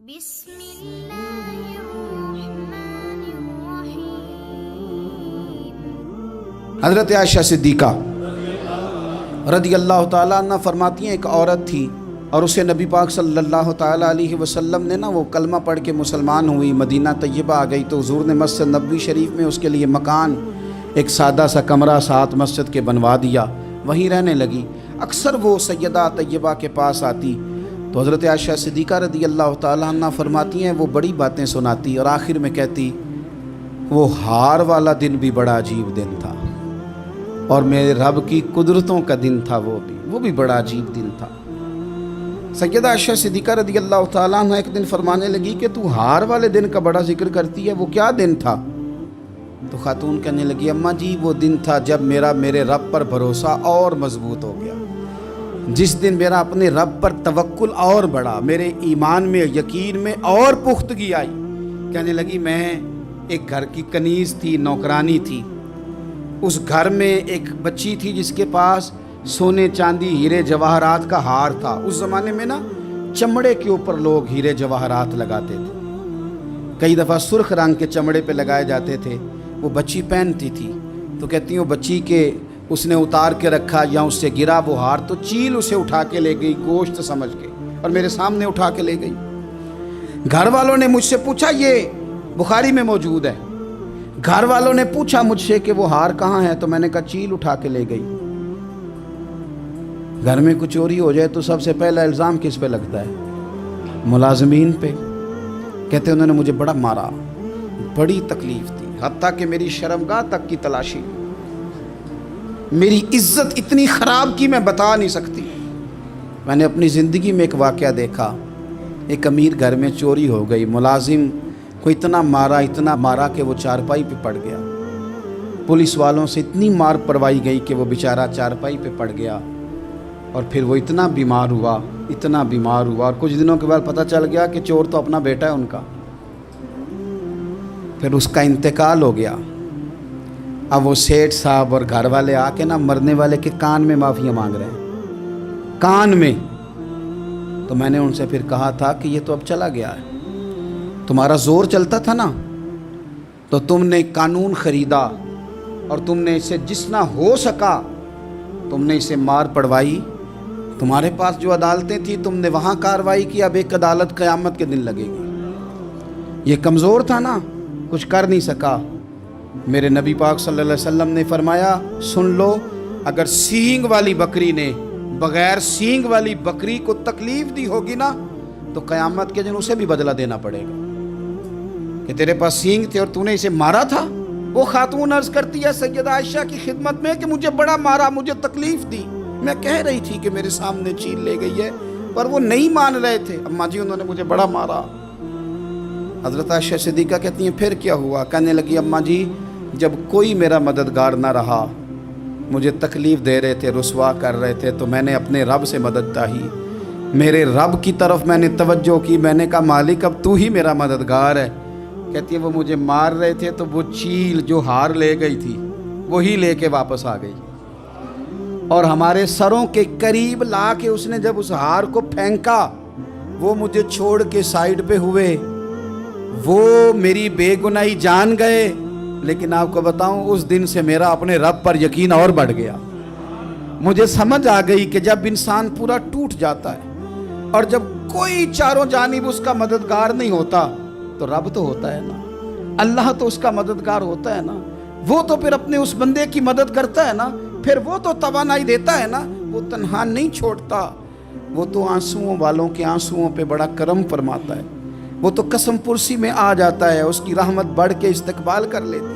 بسم اللہ الرحمن الرحیم۔ حضرت عائشہ صدیقہ رضی اللہ تعالیٰ عنہ فرماتی ہیں ایک عورت تھی اور اسے نبی پاک صلی اللہ تعالیٰ علیہ وسلم نے وہ کلمہ پڑھ کے مسلمان ہوئی، مدینہ طیبہ آ گئی تو حضور نے مسجد نبوی شریف میں اس کے لیے مکان، ایک سادہ سا کمرہ ساتھ مسجد کے بنوا دیا، وہیں رہنے لگی۔ اکثر وہ سیدہ طیبہ کے پاس آتی تو حضرت عائشہ صدیقہ رضی اللہ تعالیٰ عنہ فرماتی ہیں وہ بڑی باتیں سناتی اور آخر میں کہتی وہ ہار والا دن بھی بڑا عجیب دن تھا اور میرے رب کی قدرتوں کا دن تھا، وہ بھی بڑا عجیب دن تھا۔ سیدہ عائشہ صدیقہ رضی اللہ تعالیٰ عنہ ایک دن فرمانے لگی کہ تو ہار والے دن کا بڑا ذکر کرتی ہے، وہ کیا دن تھا؟ تو خاتون کہنے لگی اماں جی وہ دن تھا جب میرے رب پر بھروسہ اور مضبوط ہو گیا، جس دن میرا اپنے رب پر توکل اور بڑھا، میرے ایمان میں یقین میں اور پختگی آئی۔ کہنے لگی میں ایک گھر کی کنیز تھی، نوکرانی تھی، اس گھر میں ایک بچی تھی جس کے پاس سونے چاندی ہیرے جواہرات کا ہار تھا۔ اس زمانے میں چمڑے کے اوپر لوگ ہیرے جواہرات لگاتے تھے، کئی دفعہ سرخ رنگ کے چمڑے پہ لگائے جاتے تھے، وہ بچی پہنتی تھی تو کہتی ہوں بچی کے اس نے اتار کے رکھا یا اس سے گرا وہ ہار تو چیل اسے اٹھا کے لے گئی گوشت سمجھ کے اور میرے سامنے اٹھا کے لے گئی۔ گھر والوں نے مجھ سے پوچھا، یہ بخاری میں موجود ہے، گھر والوں نے پوچھا مجھ سے کہ وہ ہار کہاں ہے تو میں نے کہا چیل اٹھا کے لے گئی۔ گھر میں کچھ چوری ہو جائے تو سب سے پہلا الزام کس پہ لگتا ہے؟ ملازمین پہ۔ کہتے انہوں نے مجھے بڑا مارا، بڑی تکلیف تھی، حتیٰ کہ میری شرمگاہ تک کی تلاشی، میری عزت اتنی خراب کی میں بتا نہیں سکتی۔ میں نے اپنی زندگی میں ایک واقعہ دیکھا، ایک امیر گھر میں چوری ہو گئی، ملازم کو اتنا مارا کہ وہ چارپائی پہ پڑ گیا، پولیس والوں سے اتنی مار پڑوائی گئی کہ وہ بیچارہ چارپائی پہ پڑ گیا اور پھر وہ اتنا بیمار ہوا اور کچھ دنوں کے بعد پتہ چل گیا کہ چور تو اپنا بیٹا ہے ان کا، پھر اس کا انتقال ہو گیا۔ اب وہ سیٹھ صاحب اور گھر والے آ کے مرنے والے کے کان میں معافی مانگ رہے ہیں، کان میں۔ تو میں نے ان سے پھر کہا تھا کہ یہ تو اب چلا گیا ہے، تمہارا زور چلتا تھا نا تو تم نے قانون خریدا اور تم نے اسے جتنا ہو سکا تم نے اسے مار پڑوائی، تمہارے پاس جو عدالتیں تھیں تم نے وہاں کارروائی کی، اب ایک عدالت قیامت کے دن لگے گی۔ یہ کمزور تھا نا، کچھ کر نہیں سکا۔ میرے نبی پاک صلی اللہ علیہ وسلم نے فرمایا سن لو، اگر سینگ والی بکری نے بغیر سینگ والی بکری کو تکلیف دی ہوگی نا تو قیامت کے دن اسے بھی بدلہ دینا پڑے گا کہ تیرے پاس سینگ تھے اور تو نے اسے مارا تھا۔ وہ خاتون عرض کرتی ہے سیدہ عائشہ کی خدمت میں کہ مجھے بڑا مارا، مجھے تکلیف دی، میں کہہ رہی تھی کہ میرے سامنے چیل لے گئی ہے پر وہ نہیں مان رہے تھے، اماں جی انہوں نے مجھے بڑا مارا۔ حضرت عائشہ صدیقہ کہتی ہیں پھر کیا ہوا؟ کہنے لگی اماں جی جب کوئی میرا مددگار نہ رہا، مجھے تکلیف دے رہے تھے، رسوا کر رہے تھے، تو میں نے اپنے رب سے مدد چاہی، میرے رب کی طرف میں نے توجہ کی، میں نے کہا مالک اب تو ہی میرا مددگار ہے۔ کہتی ہے وہ مجھے مار رہے تھے تو وہ چیل جو ہار لے گئی تھی وہی لے کے واپس آ گئی اور ہمارے سروں کے قریب لا کے اس نے جب اس ہار کو پھینکا وہ مجھے چھوڑ کے سائیڈ پہ ہوئے، وہ میری بے گناہی جان گئے، لیکن آپ کو بتاؤں اس دن سے میرا اپنے رب پر یقین اور بڑھ گیا۔ مجھے سمجھ آ گئی کہ جب انسان پورا ٹوٹ جاتا ہے اور جب کوئی چاروں جانب اس کا مددگار نہیں ہوتا تو رب تو ہوتا ہے نا، اللہ تو اس کا مددگار ہوتا ہے نا، وہ تو پھر اپنے اس بندے کی مدد کرتا ہے نا، پھر وہ تو توانائی دیتا ہے نا، وہ تنہا نہیں چھوڑتا، وہ تو آنسوؤں والوں کے آنسوؤں پہ بڑا کرم فرماتا ہے، وہ تو قسم پرسی میں آ جاتا ہے، اس کی رحمت بڑھ کے استقبال کر لیتی ہے۔